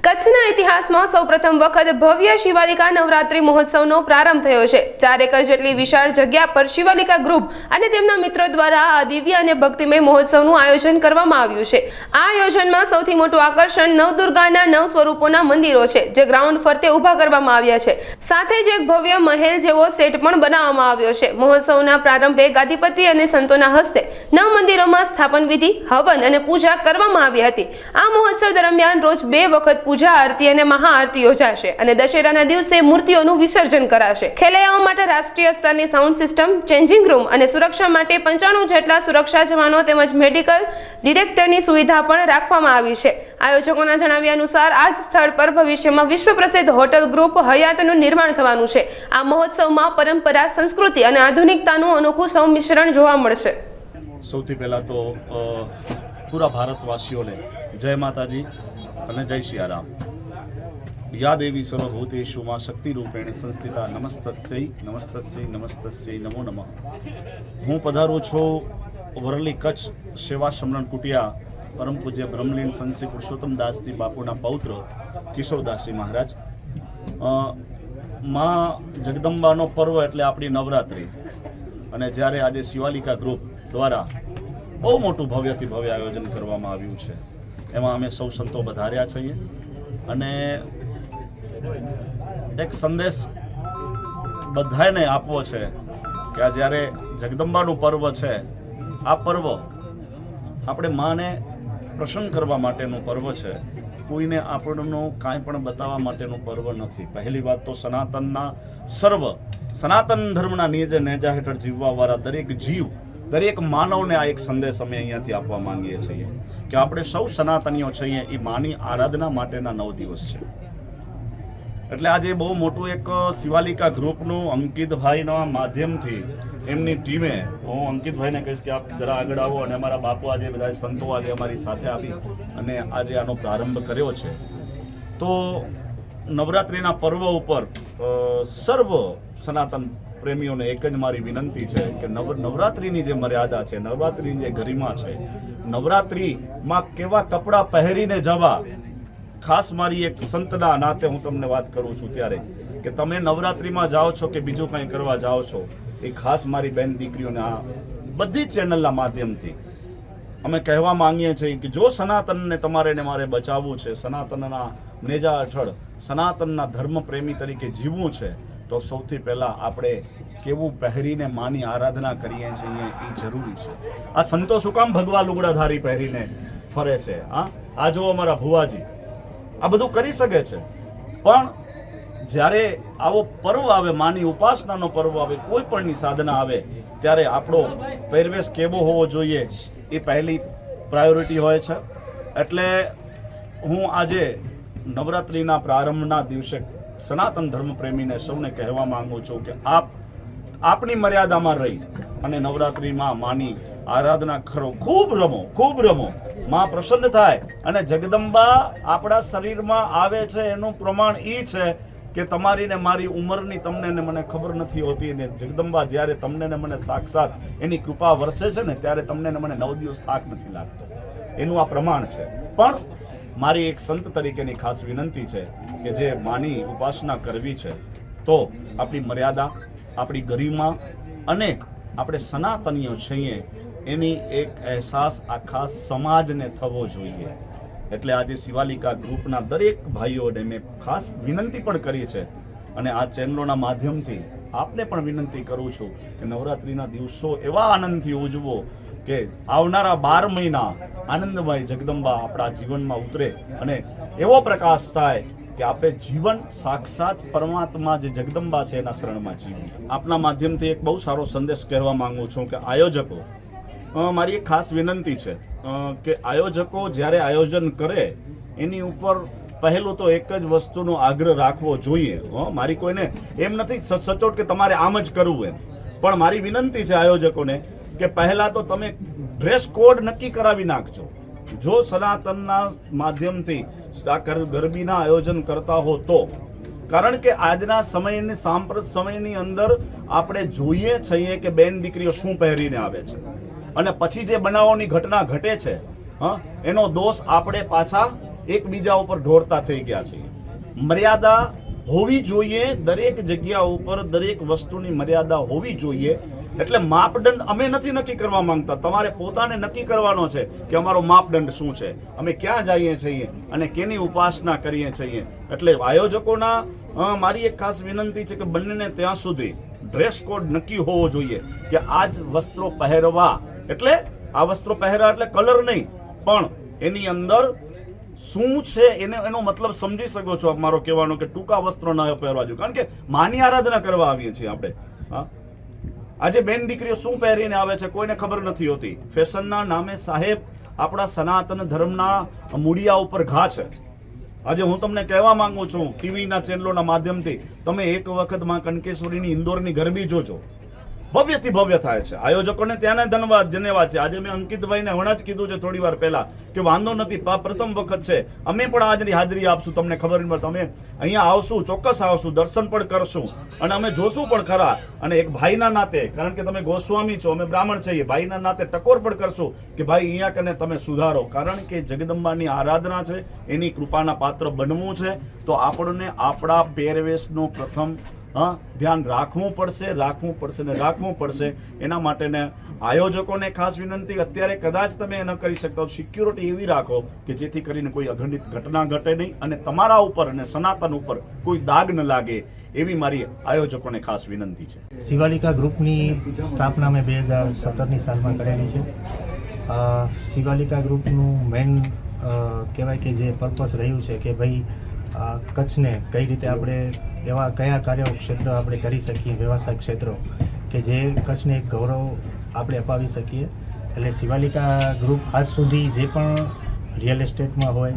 કચ્છના ઇતિહાસમાં સૌપ્રથમ વખત ભવ્ય શિવાલિકા નવરાત્રી મહોત્સવનો પ્રારંભ થયો છે। 4 એકર જેટલી વિશાળ જગ્યા પર શિવાલિકા ગ્રુપ અને તેમના મિત્રો દ્વારા આ દિવ્ય અને ભક્તિમય મહોત્સવનું આયોજન કરવામાં આવ્યું છે। આ આયોજનમાં સૌથી મોટું આકર્ષણ નવદુર્ગાના 9 સ્વરૂપોના મંદિરો છે, જે ગ્રાઉન્ડ ફરતે ઊભા કરવામાં આવ્યા છે। સાથે જ એક ભવ્ય મહેલ જેવો સેટ પણ બનાવવામાં આવ્યો છે। મહોત્સવના પ્રારંભે ગાદીપતિ અને સંતોના હસ્તે 9 મંદિરોમાં સ્થાપન વિધિ, હવન અને પૂજા કરવામાં આવી હતી। આ મહોત્સવ દરમિયાન રોજ 2 વખત પૂજા આરતી અને મહાઆરતી યોજાશે અને દશેરાના દિવસે મૂર્તિઓનું વિસર્જન કરાશે। ખેલૈયાઓ માટે રાષ્ટ્રીય સ્તરની સાઉન્ડ સિસ્ટમ, ચેન્જિંગ રૂમ અને સુરક્ષા માટે 95 જેટલા સુરક્ષા જવાનો તેમજ મેડિકલ ડિરેક્ટરની સુવિધા પણ રાખવામાં આવી છે। આયોજકોના જણાવ્યા અનુસાર આ જ સ્થળ પર ભવિષ્યમાં વિશ્વ પ્રસિદ્ધ હોટલ ગ્રુપ હયાતનું નિર્માણ થવાનું છે। આ મહોત્સવમાં પરંપરા, સંસ્કૃતિ અને આધુનિકતાનું અનોખું સંમિશ્રણ જોવા મળશે। સૌથી પહેલાં તો પૂરા ભારતવાસીઓને જય માતાજી અને જય સિયારામ। યા દેવી સર્વભૂતેષુ માં શક્તિ રૂપેણ સંસ્થિતા નમસ્તસ્यै નમસ્તસ્यै નમસ્તસ્यै નમો નમઃ। હું પધારું છું વરલી કચ્છ સેવા સમરણ કુટિયા પરમ પૂજ્ય બ્રહ્મલીન સંત શ્રી પુરુષોત્તમ દાસજી બાપુના પૌત્ર કિશોરદાસજી મહારાજ। માં જગદંબાનો પર્વ એટલે આપણી નવરાત્રિ, અને જ્યારે આજે શિવાલિકા ગ્રુપ દ્વારા બહુ મોટું ભવ્યથી ભવ્ય આયોજન કરવામાં આવ્યું છે, એમાં અમે સૌ સંતો વધાર્યા છીએ અને એક સંદેશ બધાને આપવો છે કે આ જ્યારે જગદંબાનું પર્વ છે, આ પર્વ આપણે માને પ્રસન્ન કરવા માટેનું પર્વ છે, કોઈને આપણનું કાંઈ પણ બતાવવા માટેનું પર્વ નથી। પહેલી વાત તો સનાતનના સનાતન ધર્મના નેજા હેઠળ જીવવાવાળા દરેક જીવ, દરેક માનવને આ એક સંદેશ અમે અહીંયાથી આપવા માંગીએ છીએ કે આપણે સૌ સનાતનીઓ છીએ, એ માની આરાધના માટેના 9 દિવસ છે। એટલે આજે બહુ મોટું એક શિવાલિકા ગ્રુપનું અંકિતભાઈના માધ્યમથી એમની ટીમે, હું અંકિતભાઈને કહીશ કે આપ જરા આગળ આવો, અને અમારા બાપુ આજે બધા સંતો આજે અમારી સાથે આવી અને આજે આનો પ્રારંભ કર્યો છે। તો નવરાત્રિના પર્વ ઉપર સર્વ સનાતન પ્રેમીઓને એક જ મારી વિનંતી છે કે નવરાત્રિની જે મર્યાદા છે, નવરાત્રિની જે ગરિમા છે, નવરાત્રિમાં કેવા કપડાં પહેરીને જવા, ખાસ મારી એક સંતના નાતે હું તમને વાત કરું છું ત્યારે કે તમે નવરાત્રિમાં જાઓ છો કે બીજું કંઈ કરવા જાઓ છો, એ ખાસ મારી બેન દીકરીઓને આ બધી જ ચેનલના માધ્યમથી અમે કહેવા માંગીએ છીએ કે જો સનાતનને તમારે ને મારે બચાવવું છે, સનાતનના નેજા હેઠળ સનાતનના ધર્મ પ્રેમી તરીકે જીવવું છે, તો સૌથી પહેલાં આપણે કેવું પહેરીને માની આરાધના કરીએ છીએ એ જરૂરી છે। આ સંતો શું કામ ભગવા લુગડાધારી પહેરીને ફરે છે? આ જો અમારા ભુવાજી આ બધું કરી શકે છે, પણ જ્યારે આવો પર્વ આવે, માની ઉપાસનાનો પર્વ આવે, કોઈ પણની સાધના આવે, ત્યારે આપણો પહેરવેશ કેવો હોવો જોઈએ એ પહેલી પ્રાયોરિટી હોય છે। એટલે હું આજે નવરાત્રિના પ્રારંભના દિવસે સનાતન ધર્મ પ્રેમીને સૌને કહેવા માંગુ છું કે આપની મર્યાદામાં રહી અને નવરાત્રિમાં માની આરાધના કરો, ખૂબ રમો, માં પ્રસન્ન થાય। અને જગદંબા આપણા શરીરમાં આવે છે એનું પ્રમાણ એ છે કે તમારી ને મારી ઉંમરની તમને ને મને ખબર નથી હોતી, ને જગદંબા જ્યારે તમને ને મને સાક્ષાત એની કૃપા વરસે છે ને, ત્યારે તમને ને મને 9 દિવસ થાક નથી લાગતો, એનું આ પ્રમાણ છે। પણ મારી એક સંત તરીકેની ખાસ વિનંતી છે કે જે માની ઉપાસના કરવી છે, તો આપણી મર્યાદા, આપણી ગરિમા અને આપણે સનાતનીઓ છીએ એની એક અહેસાસ આખા સમાજને થવો જોઈએ। એટલે આજે શિવાલિકા ગ્રુપના દરેક ભાઈઓને મેં ખાસ વિનંતી પણ કરી છે, અને આ ચેનલોના માધ્યમથી આપને પણ વિનંતી કરું છું કે નવરાત્રિના દિવસો એવા આનંદથી ઉજવો કે આવનારા 12 મહિના આનંદમય જગદંબા આપણા જીવનમાં ઉતરે અને એવો પ્રકાશ થાય કે આપણે જીવન સાક્ષાત પરમાત્મા જે જગદંબા છે એના શરણમાં જીવીએ। આપના માધ્યમથી એક બહુ સારો સંદેશ કહેવા માંગુ છું કે આયોજકો, મારી એક ખાસ વિનંતી છે કે આયોજકો જ્યારે આયોજન કરે એની ઉપર પહેલું તો એક જ વસ્તુનો આગ્રહ રાખવો જોઈએ। મારી કોઈને એમ નથી સચોટ કે તમારે આમ જ કરવું એમ, પણ મારી વિનંતી છે આયોજકોને કે પહેલાં તો તમે ડ્રેસ કોડ નક્કી કરાવી નાખજો। જો સનાતનના માધ્યમથી આ ગરબીના આયોજન કરતા હો તો, કારણ કે આજના સમયની સાંપ્રત સમયની અંદર આપણે જોઈએ છીએ કે બેન દીકરીઓ શું પહેરીને આવે છે, અને પછી જે બનાવોની ઘટના ઘટે છે, એનો દોષ આપણે પાછા એકબીજા ઉપર ઢોળતા થઈ ગયા છીએ. મર્યાદા હોવી જોઈએ દરેક જગ્યા ઉપર, દરેક વસ્તુની મર્યાદા હોવી જોઈએ. એટલે માપદંડ અમે નથી નક્કી કરવા માંગતા, તમારે પોતાને નક્કી કરવાનો છે કે અમારો માપદંડ શું છે, અમે ક્યાં જઈએ છીએ અને કેની ઉપાસના કરીએ છીએ. એટલે આયોજકોના મારી એક ખાસ વિનંતી છે કે બંનેને ત્યાં સુધી ડ્રેસ કોડ નક્કી હોવો જોઈએ કે આ જ વસ્ત્રો પહેરવા. એટલે આ વસ્ત્રો પહેરવા એટલે કલર નહીં, પણ એની અંદર શું છે એનો મતલબ સમજી શકો છો મારો કહેવાનો, કે ટૂંકા વસ્ત્રો ન પહેરવા જોઈએ. કારણ કે માની આરાધના કરવા આવીએ છીએ આપણે. હા, આજે બેન દીકરીઓ શું પહેરીને આવે છે કોઈને ખબર નથી હોતી. ફેશનના નામે સાહેબ આપણા સનાતન ધર્મના મૂળિયા ઉપર ઘા છે. આજે હું તમને કહેવા માંગુ છું ટીવીના ચેનલોના માધ્યમથી, તમે એક વખત માં કનકેશ્વરીની ઇન્દોરની ગરબી જોજો, ભવ્યથી ભવ્ય થાય છે. આયોજકોને ત્યાંને ધન્યવાદ છે. આજે મેં અંકિતભાઈને હમણાં જ કીધું છે થોડી વાર પહેલા કે વાંધો નથી, પ્રથમ વખત છે, અમે પણ આજની હાજરી આપશું. તમને ખબર નહીં, તમે અહીંયા આવશું, ચોક્કસ આવશું, દર્શન પણ કરશું અને અમે જોશું પણ ખરા. અને એક ભાઈના નાતે, કારણ કે તમે ગોસ્વામી છો, અમે બ્રાહ્મણ છીએ, ભાઈના નાતે ટકોર પણ કરશું કે ભાઈ અહીંયા કને તમે સુધારો. કારણ કે જગદંબાની આરાધના છે, એની કૃપાના પાત્ર બનવું છે, તો આપણને આપણા પહેરવેશનો પ્રથમ ધ્યાન રાખવું પડશે. એના માટેને આયોજકોને ખાસ વિનંતી, અત્યારે કદાચ તમે ન કરી શકતા, સિક્યુરિટી એવી રાખો કે જેથી કરીને કોઈ અઘટિત ઘટના ઘટે નહીં અને તમારા ઉપર અને સનાતન ઉપર કોઈ દાગ ન લાગે, એવી મારી આયોજકોને ખાસ વિનંતી છે. શિવાલિકા ગ્રુપની સ્થાપના મેં 2017ની સાલમાં કરેલી છે. શિવાલિકા ગ્રુપનું મેઇન કહેવાય કે જે પર્પસ રહ્યું છે કે ભાઈ કચ્છને કઈ રીતે આપણે એવા કયા કાર્યક્ષેત્ર આપણે કરી શકીએ, વ્યવસાયિક ક્ષેત્રો કે જે કચ્છને એક ગૌરવ આપણે અપાવી શકીએ. એટલે શિવાલિકા ગ્રુપ આજ સુધી જે પણ રિયલ એસ્ટેટમાં હોય,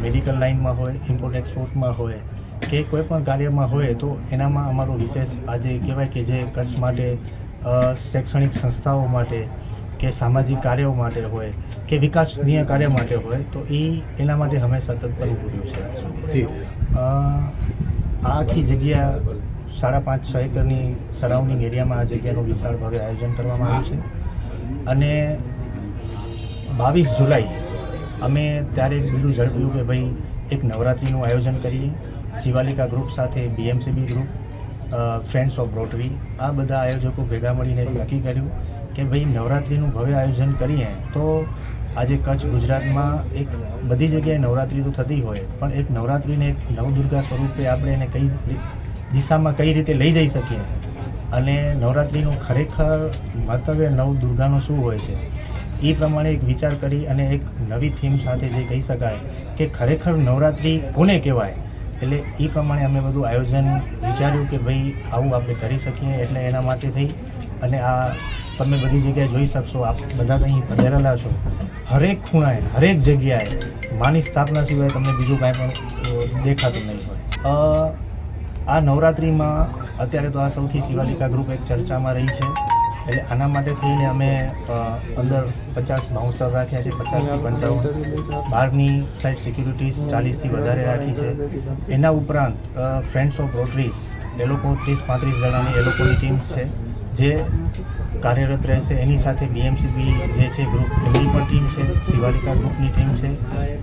મેડિકલ લાઇનમાં હોય, ઇમ્પોર્ટ એક્સપોર્ટમાં હોય કે કોઈ પણ કાર્યમાં હોય, તો એનામાં અમારું વિશેષ આજે કહેવાય કે જે કચ્છ માટે શૈક્ષણિક સંસ્થાઓ માટે કે સામાજિક કાર્યો માટે હોય કે વિકાસનીય કાર્ય માટે હોય, તો એના માટે હંમેશા તત્પર ઊભું રહ્યું છે આજ સુધી. આ આખી જગ્યા 5.5-6 એકરની સરાઉન્ડિંગ એરિયામાં આ જગ્યાનું વિશાળ ભાવે આયોજન કરવામાં આવ્યું છે. અને 22 જુલાઈ અમે ત્યારે એક બીડું ઝડપ્યું કે ભાઈ એક નવરાત્રિનું આયોજન કરીએ. શિવાલિકા ગ્રુપ સાથે BMCB group, friends of rotary, આ બધા આયોજકો ભેગા મળીને નક્કી કર્યું કે ભાઈ નવરાત્રિનું ભવ્ય આયોજન કરીએ. તો આજે કચ્છ ગુજરાતમાં એક બધી જગ્યાએ નવરાત્રિ તો થતી હોય, પણ એક નવરાત્રિને એક નવદુર્ગા સ્વરૂપે આપણે એને કઈ દિશામાં કઈ રીતે લઈ જઈ શકીએ અને નવરાત્રિનું ખરેખર મંતવ્ય નવદુર્ગાનો શું હોય છે, એ પ્રમાણે એક વિચાર કરી અને એક નવી થીમ સાથે જે કહી શકાય કે ખરેખર નવરાત્રિ કોને કહેવાય, એટલે એ પ્રમાણે અમે બધું આયોજન વિચાર્યું કે ભાઈ આવું આપણે કરી શકીએ. એટલે એના માટે થઈ અને આ તમે બધી જગ્યાએ જોઈ શકશો, આપ બધા અહીં પધારેલા છો, હરેક ખૂણાએ હરેક જગ્યાએ માની સ્થાપના સિવાય તમને બીજું કાંઈ પણ દેખાતું નહીં હોય. આ નવરાત્રિમાં અત્યારે તો આ સૌથી શિવાલિકા ગ્રુપ એક ચર્ચામાં રહી છે. એટલે આના માટે થઈને અમે અંદર 50 બાઉન્સર રાખ્યા છે, 50 થી 55. બહારની સાઈડ સિક્યુરિટીઝ 40થી વધારે રાખી છે. એના ઉપરાંત ફ્રેન્ડ્સ ઓફ રોટરીઝ એ લોકો 30-35 જણાની એ લોકોની ટીમ છે જે કાર્યરત રહેશે. એની સાથે BMCB જે છે ગ્રુપ, એમની પણ ટીમ છે, શિવાલિકા ગ્રુપની ટીમ છે.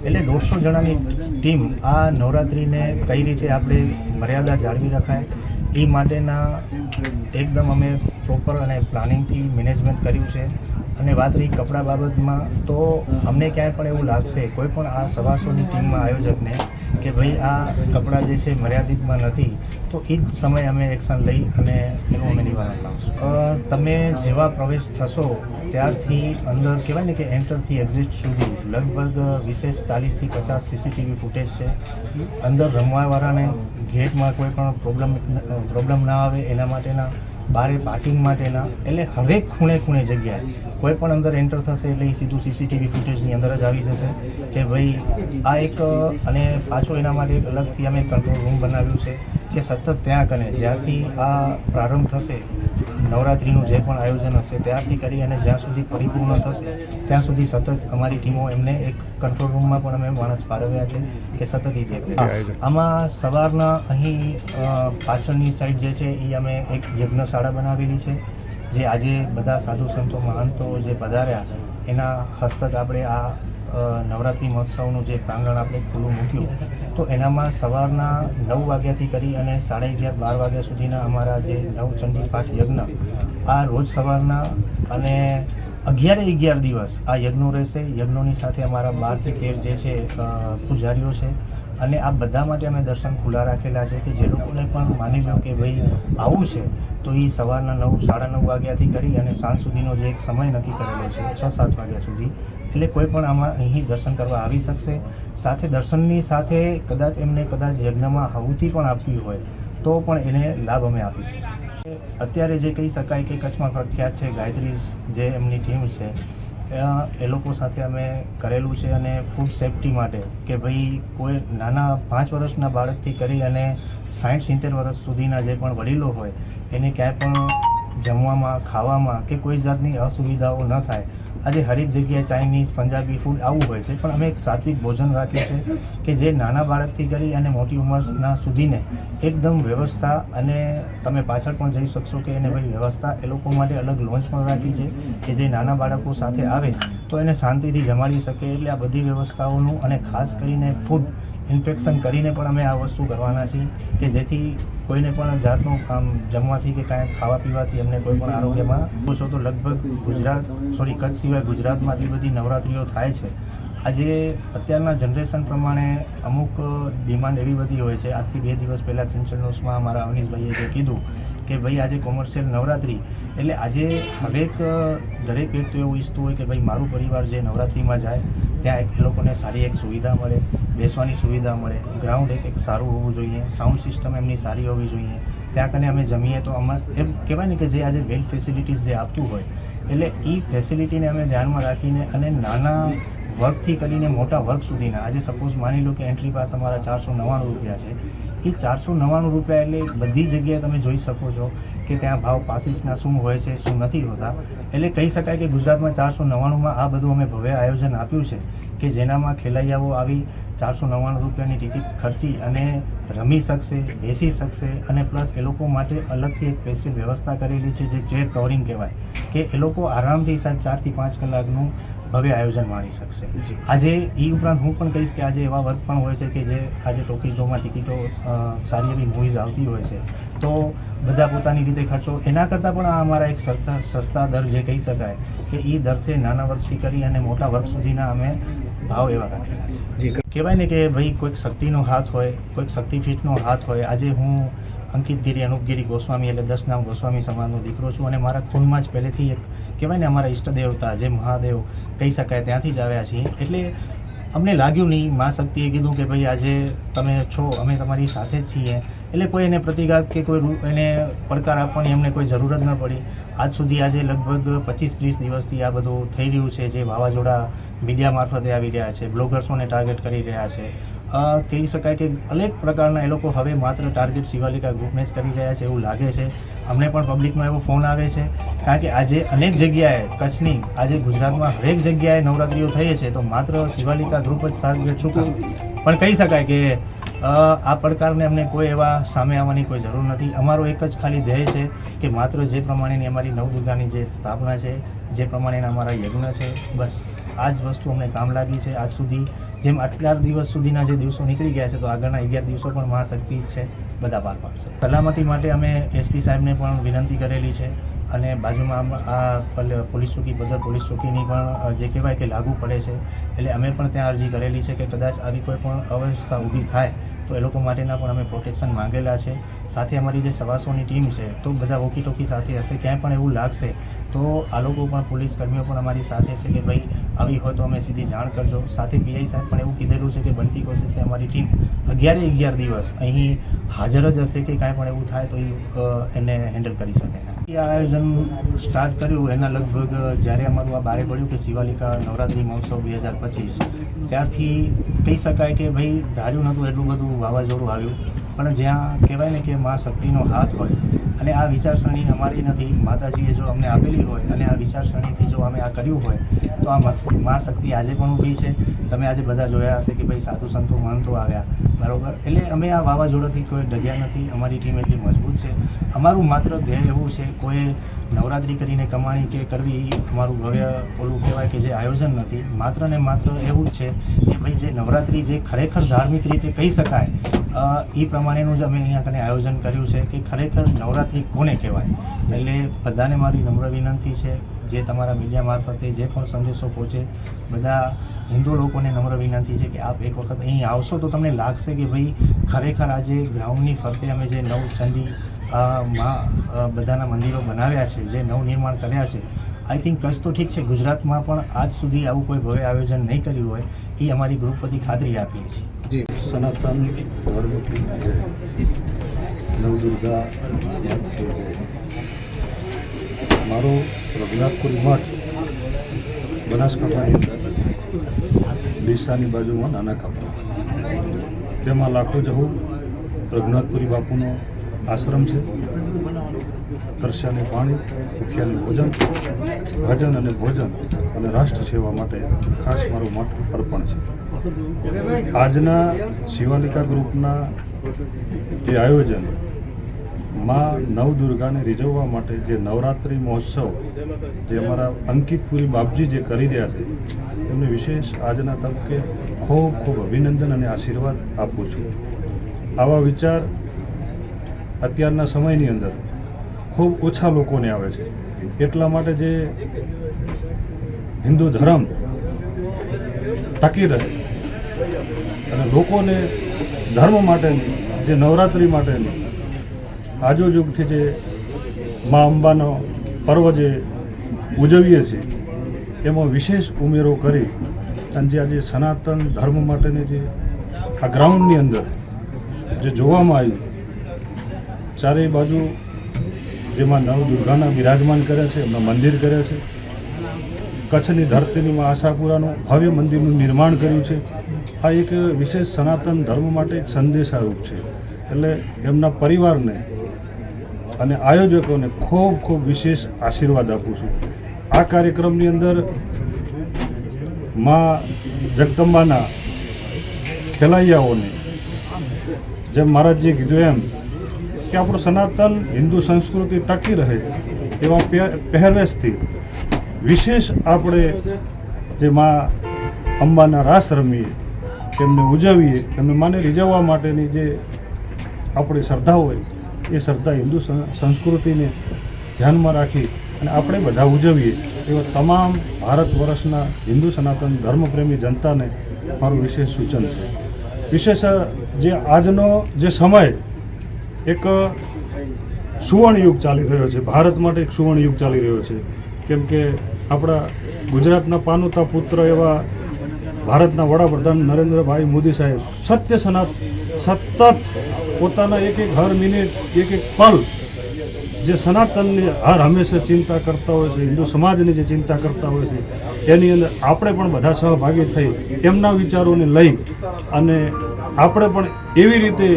એટલે 150 જણાની ટીમ આ નવરાત્રિને કઈ રીતે આપણે મર્યાદા જાળવી રખાય એ માટેના એકદમ અમે પ્રોપર અને પ્લાનિંગથી મેનેજમેન્ટ કર્યું છે. અને વાત રહી કપડાં બાબતમાં, તો અમને ક્યાંય પણ એવું લાગશે કોઈ પણ આ સવાસોની ટીમમાં આયોજકને કે ભાઈ આ કપડાં જે છે મર્યાદિતમાં નથી, તો એ જ સમયે અમે એક્શન લઈ અને એનું અમે નિવારણ લાવશું. તમે જેવા પ્રવેશ થશો ત્યારથી અંદર કહેવાય ને કે એન્ટરથી એક્ઝિટ સુધી લગભગ વિશેષ 40 થી 50 CCTV ફૂટેજ છે. અંદર રમવાવાળાને ગેટમાં કોઈ પણ પ્રોબ્લેમ ના આવે એના માટેના, બારે પાર્કિંગ માટેના, એટલે હરેક ખૂણે જગ્યાએ કોઈ પણ અંદર એન્ટર થશે એટલે એ સીધું CCTV ફૂટેજની અંદર જ આવી જશે કે ભાઈ આ એક. અને પાછો એના માટે એક અલગથી અમે કંટ્રોલ રૂમ બનાવ્યું છે કે સતત ત્યાં કને જ્યારથી આ પ્રારંભ થશે નવરાત્રિનું જે પણ આયોજન હશે ત્યારથી કરી અને જ્યાં સુધી પરિપૂર્ણ થશે ત્યાં સુધી સતત અમારી ટીમો એમને એક કંટ્રોલ રૂમમાં પણ અમે માણસ ફાળવ્યા છે કે સતત એ દેખરેખ. આમાં સવારના અહીં પાછળની સાઈડ જે છે એ અમે એક યજ્ઞશાળા બનાવેલી છે જે આજે બધા સાધુ સંતો મહંતો જે પધાર્યા એના હસ્તક આપણે આ નવરાત્રિ મહોત્સવનું જે પ્રાંગણ આપણે ખુલ્લું મૂક્યું તો એનામાં સવારના 9 વાગ્યાથી કરી અને 11:30 12 વાગ્યા સુધીના અમારા જે નવચંડી પાઠ યજ્ઞ આ રોજ સવારના અને 11 દિવસ આ યજ્ઞો રહેશે. યજ્ઞોની સાથે અમારા 12 થી 13 જે છે પૂજારીઓ છે અને આ બધા માટે અમે દર્શન ખુલ્લા રાખેલા છે કે જે લોકોને પણ માની લો કે ભાઈ આવું છે તો એ સવારના 9 9:30 વાગ્યાથી કરી અને સાંજ સુધીનો જે એક સમય નક્કી કરેલો છે 6-7 વાગ્યા સુધી, એટલે કોઈ પણ આમાં અહીં દર્શન કરવા આવી શકશે. સાથે દર્શનની સાથે કદાચ એમને યજ્ઞમાં આહુતિ પણ આપવી હોય તો પણ એને લાભ અમે આપીશું. અત્યારે જે કહી શકાય કે કચ્છમાં પ્રખ્યાત છે ગાયત્રી જે એમની ટીમ છે એ લોકો સાથે અમે કરેલું છે અને ફૂડ સેફ્ટી માટે કે ભાઈ કોઈ નાના 5 વર્ષના બાળકથી કરી અને 60-70 વર્ષ સુધીના જે પણ વડીલો હોય એને ક્યાંય પણ જમવામાં ખાવામાં કે કોઈ જાતની અસુવિધાઓ ન થાય. આજે હરેક જગ્યાએ ચાઇનીઝ પંજાબી ફૂડ આવું હોય છે પણ અમે એક સાત્વિક ભોજન રાખ્યું છે કે જે નાના બાળકથી કરી અને મોટી ઉંમરના સુધીને એકદમ વ્યવસ્થા, અને તમે પાછળ પણ જઈ શકશો કે એને ભાઈ વ્યવસ્થા એ લોકો માટે અલગ લોન્ચ પણ રાખી છે કે જે નાના બાળકો સાથે આવે તો એને શાંતિથી જમાડી શકે. એટલે આ બધી વ્યવસ્થાઓનું અને ખાસ કરીને ફૂડ ઇન્ફેક્શન કરીને પણ અમે આ વસ્તુ કરવાના છીએ કે જેથી કોઈને પણ જાતનું આમ જમવાથી કે કાંઈ ખાવા પીવાથી એમને કોઈ પણ આરોગ્યમાં પૂછો તો લગભગ કચ્છ સિવાય ગુજરાતમાં આટલી બધી નવરાત્રિઓ થાય છે. આજે અત્યારના જનરેશન પ્રમાણે અમુક ડિમાન્ડ એવી બધી હોય છે. આજથી 2 દિવસ પહેલાં ચંચળ ન્યૂઝમાં અમારા અવનીશભાઈએ જે કીધું કે ભાઈ આજે કોમર્શિયલ નવરાત્રિ એટલે આજે દરેક વ્યક્તિ એવું ઈચ્છતું હોય કે ભાઈ મારું પરિવાર જે નવરાત્રિમાં જાય ત્યાં એ લોકોને સારી એક સુવિધા મળે, બેસવાની સુવિધા મળે, ગ્રાઉન્ડ એક સારું હોવું જોઈએ, સાઉન્ડ સિસ્ટમ એમની સારી હોવી જોઈએ. ત્યાં કને અમે જમીએ તો અમારે એમ કહેવાય ને કે જે આજે વેલ ફેસિલિટીઝ જે આપતું હોય એટલે એ ફેસિલિટીને અમે ધ્યાનમાં રાખીને અને નાના વર્કથી કરીને મોટા વર્ક સુધીના આજે સપોઝ માની લો કે એન્ટ્રી પાસ અમારા 499 રૂપિયા છે. એ 499 રૂપિયા એટલે બધી જગ્યાએ તમે જોઈ શકો છો કે ત્યાં ભાવ પાસીસના શું હોય છે શું નથી હોતા. એટલે કહી શકાય કે ગુજરાતમાં 499માં આ બધું અમે ભવ્ય આયોજન આપ્યું છે કે જેનામાં ખેલૈયાઓ આવી 499 રૂપિયાની ટિકિટ ખર્ચી અને રમી શકશે, બેસી શકશે અને પ્લસ એ લોકો માટે અલગથી એક સ્પેશિયલ વ્યવસ્થા કરેલી છે જે ચેર કવરિંગ કહેવાય કે એ લોકો આરામથી સાહેબ 4 થી 5 કલાકનું ભવ્ય આયોજન માણી શકશે. આજે એ ઉપરાંત હું પણ કહીશ કે આજે એવા વર્ક પણ હોય છે કે જે આજે ટોકીઝોમાં ટિકિટો સારી એવી મૂવીઝ આવતી હોય છે તો બધા પોતાની રીતે ખર્ચો એના કરતાં પણ આ અમારા એક સસ્તા દર જે કહી શકાય કે એ દરથી નાના વર્કથી કરી અને મોટા વર્ક સુધીના અમે ભાવ એવા રાખેલા છે. કહેવાય ને કે ભાઈ કોઈક શક્તિનો હાથ હોય, કોઈક શક્તિપીઠનો હાથ હોય. આજે હું અંકિતગીરી અનુપગીરી ગોસ્વામી એટલે 10 નામ ગોસ્વામી સમાજનો દીકરો છું અને મારા ખૂનમાં જ પહેલેથી એક કહેવાય ને અમારા ઈષ્ટ દેવતા જે મહાદેવ કહી શકાય ત્યાંથી જ આવ્યા છીએ. એટલે અમને લાગ્યું નહીં, મા શક્તિએ કીધું કે ભાઈ આજે તમે છો, અમે તમારી સાથે જ છીએ. એટલે કોઈ એને પ્રતિઘાત કે કોઈ એને પડકાર આપવાની અમને કોઈ જરૂર જ ન પડી. આજ સુધી આજે લગભગ 25-30 દિવસથી આ બધું થઈ રહ્યું છે. જે વાવાઝોડા મીડિયા મારફતે આવી રહ્યા છે, બ્લોગર્સોને ટાર્ગેટ કરી રહ્યા છે. કહી શકાય કે અનેક પ્રકારના એ લોકો હવે માત્ર ટાર્ગેટ શિવાલિકા ગ્રુપને જ કરી રહ્યા છે એવું લાગે છે. અમને પણ પબ્લિકનો એવો ફોન આવે છે કારણ કે આજે અનેક જગ્યાએ કચ્છની આજે ગુજરાતમાં હરેક જગ્યાએ નવરાત્રિઓ થઈ છે તો માત્ર શિવાલિકા ગ્રુપ જ ટાર્ગેટ શું કામ? પણ કહી શકાય કે આ પડકારને અમને કોઈ એવા સામે આવવાની કોઈ જરૂર નથી. અમારો એક જ ખાલી ધ્યેય છે કે માત્ર જે પ્રમાણેની અમારી નવદુર્ગાની જે સ્થાપના છે, જે પ્રમાણેના અમારા યજ્ઞ છે, બસ આ જ વસ્તુ અમને કામ લાગી છે. આજ સુધી જેમ આટલા દિવસ સુધીના જે દિવસો નીકળી ગયા છે તો આગળના 11 દિવસો પણ મહાશક્તિ જ છે, બધા પાર પાડશે. સલામતી માટે અમે એસપી સાહેબને પણ વિનંતી કરેલી છે અને બાજુમાં આ પોલીસ ચોકી બદર પોલીસ ચોકીની પણ જે કહેવાય કે લાગુ પડે છે એટલે અમે પણ ત્યાં અરજી કરેલી છે કે કદાચ આવી કોઈ પણ અવ્યવસ્થા ઊભી થાય તો એ લોકો માટેના પણ અમે પ્રોટેક્શન માંગેલા છે. સાથે અમારી જે સવાસોની ટીમ છે તો બધા વોકી ટોકી સાથે હશે. ક્યાંય પણ એવું લાગશે તો આ લોકો પણ પોલીસ કર્મીઓ પણ અમારી સાથે છે કે ભાઈ આવી હોય તો અમે સીધી જાણ કરજો. સાથે પીઆઈ સાહેબ પણ એવું કીધેલું છે કે બનતી કોશિશે અમારી ટીમ 11 દિવસ અહીં હાજર જ હશે કે કાંઈ પણ એવું થાય તો એ એને હેન્ડલ કરી શકે. આ આયોજન સ્ટાર્ટ કર્યું એના લગભગ જ્યારે અમારું આ બારે પડ્યું કે શિવાલિકા નવરાત્રિ મહોત્સવ 2025 ત્યારથી કહી શકાય કે ભાઈ ધાર્યું નહોતું એટલું બધું વાવાઝોડું આવ્યું પણ જ્યાં કહેવાય ને કે મા શક્તિનો હાથ હોય અને આ વિચારસરણી અમારી નથી, માતાજીએ જો અમને આપેલી હોય અને આ વિચારસરણીથી જો અમે આ કર્યું હોય તો આ મા શક્તિ આજે પણ ઊભી છે. તમે આજે બધા જોયા હશે કે ભાઈ સાધુ સંતો મહંતો આવ્યા, બરાબર. એટલે અમે આ વાવાઝોડાથી કોઈ ડગ્યા નથી. અમારી ટીમ એટલી મજબૂત છે. અમારું માત્ર ધ્યેય એવું છે, કોઈ નવરાત્રિ કરીને કમાણી કે કરવી અમારું ભવ્ય ઓલું કહેવાય કે જે આયોજન નથી. માત્ર ને માત્ર એવું જ છે કે ભાઈ જે નવરાત્રિ જે ખરેખર ધાર્મિક રીતે કહી શકાય એ પ્રમાણેનું જ અમે અહીંયા કને આયોજન કર્યું છે કે ખરેખર નવરાત્રિ કોને કહેવાય. એટલે બધાને મારી નમ્ર વિનંતી છે, જે તમારા મીડિયા મારફતે જે પણ સંદેશો પહોંચે, બધા હિન્દુ લોકોને નમ્ર વિનંતી છે કે આપ એક વખત અહીં આવશો તો તમને લાગશે કે ભાઈ ખરેખર આજે ગ્રાઉન્ડની ફરતે અમે જે નવચંડી બધાના મંદિરો બનાવ્યા છે, જે નવનિર્માણ કર્યા છે, આઈ થિંક કચ્છ તો ઠીક છે, ગુજરાતમાં પણ આજ સુધી આવું કોઈ ભવ્ય આયોજન નહીં કર્યું હોય એ અમારી ગ્રુપ વતી ખાતરી આપીએ છીએ. સનાતન ધર્મ નવદુર્ગા મારો રઘુનાથપુરી મઠ બનાસકાંઠાની અંદર ડીસાની બાજુમાં નાના કાપા, તેમાં લાખો જવું રઘુનાથપુરી બાપુનો આશ્રમ છે. તરસ્યાને પાણી, ભૂખ્યાને ભોજન, ભજન અને ભોજન અને રાષ્ટ્ર સેવા માટે ખાસ મારું મઠ અર્પણ છે. આજના શિવાલિકા ગ્રુપના જે આયોજન માં નવદુર્ગાને રીઝવવા માટે જે નવરાત્રિ મહોત્સવ જે અમારા અંકિતપુરી બાપજી જે કરી રહ્યા છે, એમને વિશેષ આજના તબક્કે ખૂબ ખૂબ અભિનંદન અને આશીર્વાદ આપું છું. આવા વિચાર અત્યારના સમયની અંદર ખૂબ ઓછા લોકોને આવે છે. એટલા માટે જે હિન્દુ ધર્મ ટકી રહે અને લોકોને ધર્મ માટેની જે નવરાત્રિ માટેની આજોજુગથી જે મા અંબાનો પર્વ જે ઉજવીએ છીએ એમાં વિશેષ ઉમેરો કરી અને જે આજે સનાતન ધર્મ માટેની જે આ ગ્રાઉન્ડની અંદર જે જોવામાં આવ્યું, ચારેય બાજુ જેમાં નવદુર્ગાના બિરાજમાન કર્યા છે, એમના મંદિર કર્યા છે. કચ્છની ધરતીની આશાપુરાનું ભવ્ય મંદિરનું નિર્માણ કર્યું છે. આ એક વિશેષ સનાતન ધર્મ માટે એક સંદેશારૂપ છે. એટલે એમના પરિવારને અને આયોજકોને ખૂબ ખૂબ વિશેષ આશીર્વાદ આપું છું. આ કાર્યક્રમની અંદર મા જગદંબાના ખેલૈયાઓને જેમ મહારાજજીએ કીધું એમ કે આપણું સનાતન હિન્દુ સંસ્કૃતિ ટકી રહે એવા પહેરવેશથી વિશેષ આપણે જે મા અંબાના રાસ રમીએ, એમને ઉજવીએ, એમને માને રીઝવવા માટેની જે આપણી શ્રદ્ધા હોય એ શ્રદ્ધા હિન્દુ સંસ્કૃતિને ધ્યાનમાં રાખી અને આપણે બધા ઉજવીએ એવા તમામ ભારત વર્ષના હિન્દુ સનાતન ધર્મપ્રેમી જનતાને મારું વિશેષ સૂચન છે. વિશેષ જે આજનો જે સમય એક સુવર્ણ યુગ ચાલી રહ્યો છે, ભારત માટે એક સુવર્ણ યુગ ચાલી રહ્યો છે. કેમ કે આપણા ગુજરાતના પાનોતા પુત્ર એવા ભારતના વડાપ્રધાન નરેન્દ્રભાઈ મોદી સાહેબ સતત પોતાના એક એક હર મિનિટ, એક એક પલ જે સનાતનની હર હંમેશા ચિંતા કરતા હોય છે, હિન્દુ સમાજની જે ચિંતા કરતા હોય છે, એની અંદર આપણે પણ બધા સહભાગી થઈ એમના વિચારોને લઈ અને આપણે પણ એવી રીતે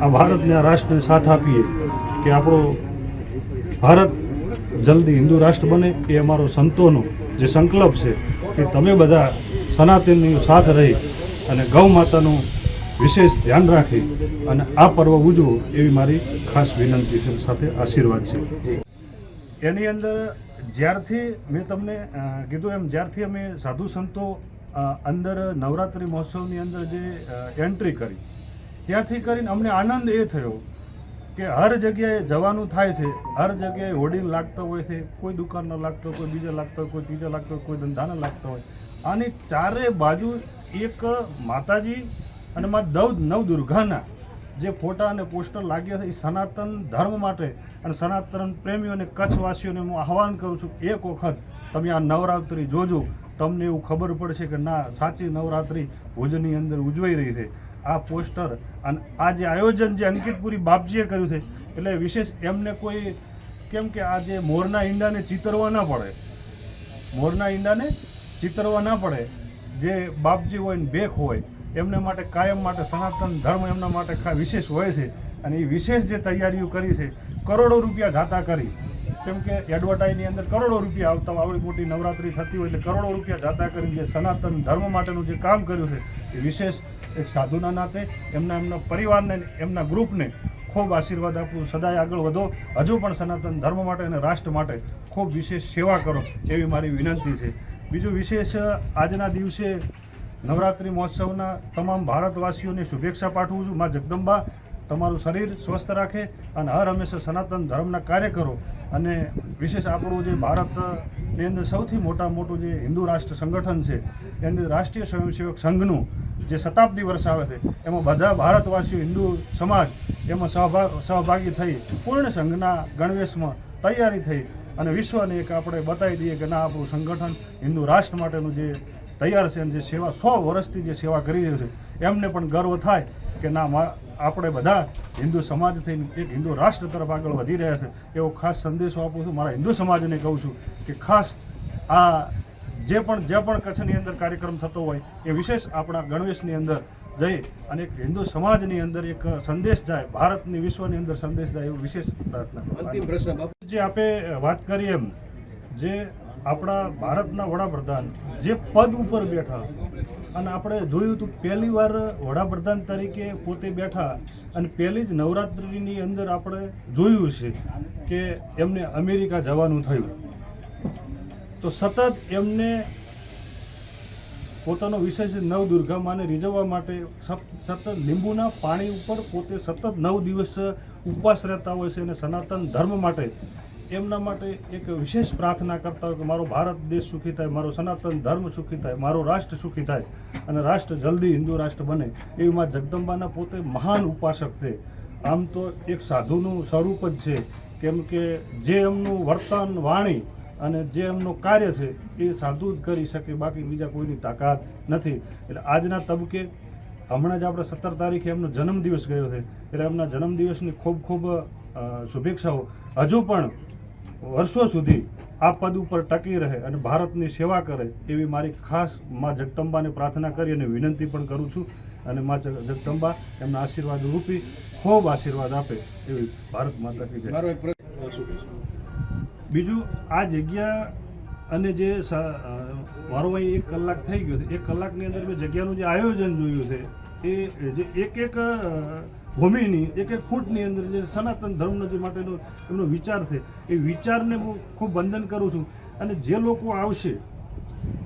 આ ભારતના રાષ્ટ્રને સાથ આપીએ કે આપણો ભારત જલ્દી હિન્દુ રાષ્ટ્ર બને. એ અમારો સંતોનો જે સંકલ્પ છે કે તમે બધા સનાતનની સાથ રહી અને ગૌ માતાનું વિશેષ ધ્યાન રાખી અને આ પર્વ ઉજવો એવી મારી ખાસ વિનંતી છે, સાથે આશીર્વાદ છે. એની અંદર જ્યારથી મેં તમને કીધું એમ, જ્યારથી અમે સાધુ સંતો અંદર નવરાત્રિ મહોત્સવની અંદર જે એન્ટ્રી કરી ત્યાંથી કરીને અમને આનંદ એ થયો કે હર જગ્યાએ જવાનું થાય છે, હર જગ્યાએ હોર્ડિંગ લાગતા હોય છે, કોઈ દુકાનના લાગતો હોય, કોઈ બીજા લાગતા હોય, કોઈ ત્રીજા લાગતા હોય, કોઈ ધંધાના લાગતા હોય. આની ચારે બાજુ એક માતાજી અને મા નવદુર્ગાના જે ફોટા અને પોસ્ટર લાગ્યા છે એ સનાતન ધર્મ માટે અને સનાતન પ્રેમીઓને કચ્છવાસીઓને હું આહવાન કરું છું, એક વખત તમે આ નવરાત્રિ જોજો, તમને એવું ખબર પડશે કે ના, સાચી નવરાત્રિ ભુજની અંદર ઉજવાઈ રહી છે. આ પોસ્ટર અને આ જે આયોજન જે અંકિતપુરી બાપજીએ કર્યું છે, એટલે વિશેષ એમને કોઈ કેમ કે આ જે મોરના ઈંડાને ચિતરવા ના પડે, મોરના ઈંડાને ચિતરવા ના પડે, જે બાપજી હોય ને બેખ હોય એમને માટે કાયમ માટે સનાતન ધર્મ એમના માટે વિશેષ હોય છે અને એ વિશેષ જે તૈયારીઓ કરી છે, કરોડો રૂપિયા જાતા કરી, કેમ કે એડવર્ટાઈઝની અંદર કરોડો રૂપિયા આવતા, આવડી મોટી નવરાત્રિ થતી હોય એટલે કરોડો રૂપિયા જાતા કરી જે સનાતન ધર્મ માટેનું જે કામ કર્યું છે એ વિશેષ એક સાધુના નાતે એમના પરિવારને, એમના ગ્રુપને ખૂબ આશીર્વાદ આપું. સદાય આગળ વધો, હજુ પણ સનાતન ધર્મ માટે અને રાષ્ટ્ર માટે ખૂબ વિશેષ સેવા કરો એવી મારી વિનંતી છે. બીજું વિશેષ આજના દિવસે નવરાત્રિ મહોત્સવના તમામ ભારતવાસીઓને શુભેચ્છા પાઠવું છું. માં જગદંબા તમારું શરીર સ્વસ્થ રાખે અને હર હંમેશા સનાતન ધર્મના કાર્ય કરો. અને વિશેષ આપણું જે ભારતની અંદર સૌથી મોટું જે હિન્દુ રાષ્ટ્ર સંગઠન છે એની અંદર રાષ્ટ્રીય સ્વયંસેવક સંઘનું જે શતાબ્દી વર્ષ આવે છે એમાં બધા ભારતવાસીઓ હિન્દુ સમાજ એમાં સહભાગી થઈ પૂર્ણ સંઘના ગણવેશમાં તૈયારી થઈ અને વિશ્વને એક આપણે બતાવી દઈએ કે ના, આપણું સંગઠન હિન્દુ રાષ્ટ્ર માટેનું જે તૈયાર છે અને જે સેવા 100 વર્ષથી જે સેવા કરી રહ્યું છે એમને પણ ગર્વ થાય કે ના, આપણે બધા હિન્દુ સમાજ થઈને એક હિન્દુ રાષ્ટ્ર તરફ આગળ વધી રહ્યા છે. એવો ખાસ સંદેશો આપું છું. મારા હિન્દુ સમાજને કહું છું કે ખાસ આ જે પણ કચ્છની અંદર કાર્યક્રમ થતો હોય એ વિશેષ આપણા ગણવેશની અંદર જઈ અને એક હિન્દુ સમાજની અંદર એક સંદેશ જાય, ભારતની વિશ્વની અંદર સંદેશ જાય એવું વિશેષ પ્રાર્થના. જે આપણે વાત કરીએ એમ, જે આપણા ભારતના વડાપ્રધાન જે પદ ઉપર બેઠા અને આપણે જોયું હતું પહેલી વાર વડાપ્રધાન તરીકે પોતે બેઠા અને પહેલી જ નવરાત્રિની અંદર આપણે જોયું છે કે એમને અમેરિકા જવાનું થયું. તો સતત એમને પોતાનો વિષય છે નવદુર્ગા માને રીઝવવા માટે સતત લીંબુના પાણી ઉપર પોતે સતત 9 દિવસ ઉપવાસ રહેતા હોય છે અને સનાતન ધર્મ માટે એમના માટે એક વિશેષ પ્રાર્થના કરતા હોય કે મારો ભારત દેશ સુખી થાય, મારો સનાતન ધર્મ સુખી થાય, મારો રાષ્ટ્ર સુખી થાય અને રાષ્ટ્ર જલ્દી હિન્દુ રાષ્ટ્ર બને. એવી માં જગદંબાના પોતે મહાન ઉપાસક છે. આમ તો એક સાધુનું સ્વરૂપ જ છે, કેમ કે જે એમનું વર્તન, વાણી અને જે એમનું કાર્ય છે એ સાધુ જ કરી શકે, બાકી બીજા કોઈની તાકાત નથી. એટલે આજના તબકે હમણાં જ આપણે 17 તારીખે એમનો જન્મદિવસ ગયો છે એટલે એમના જન્મદિવસની ખૂબ શુભેચ્છાઓ. હજુ પણ વર્ષો સુધી આ પદ ઉપર ટકી રહે અને ભારતની સેવા કરે એવી મારી ખાસ માં જગદંબાને પ્રાર્થના કરી અને વિનંતી પણ કરું છું. અને માં જગદંબા એમના આશીર્વાદ રૂપી ખૂબ આશીર્વાદ આપે એવી ભારત માતા કી જય. બીજું આ જગ્યા અને જે મારો અહીં 1 કલાક થઈ ગયો છે, 1 કલાકની અંદર મેં જગ્યાનું જે આયોજન જોયું છે એ જે એક ભૂમિની એક ફૂટની અંદર જે સનાતન ધર્મનો જે માટેનો એમનો વિચાર છે એ વિચારને હું ખૂબ વંદન કરું છું. અને જે લોકો આવશે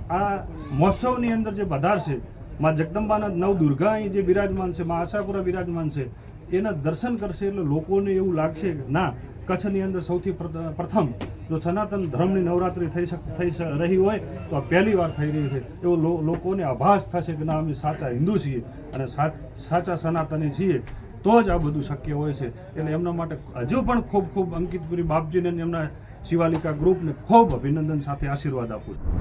આ મહોત્સવની અંદર જે પધારશે, માં જગદંબાના નવદુર્ગા અહીં જે બિરાજમાન છે, માં આશાપુરા બિરાજમાન છે, એના દર્શન કરશે એટલે લોકોને એવું લાગશે કે ના, કચ્છની અંદર સૌથી પ્રથમ જો સનાતન ધર્મની નવરાત્રિ થઈ રહી હોય તો આ પહેલી વાર થઈ રહી છે એવો લોકોને આભાસ થશે કે ના, અમે સાચા હિન્દુ છીએ અને સાચા સનાતની છીએ, તો જ આ બધું શક્ય હોય છે. એટલે એમના માટે હજુ પણ ખૂબ અંકિતપુરી બાપજીને એમના શિવાલિકા ગ્રુપને ખૂબ અભિનંદન સાથે આશીર્વાદ આપું છું.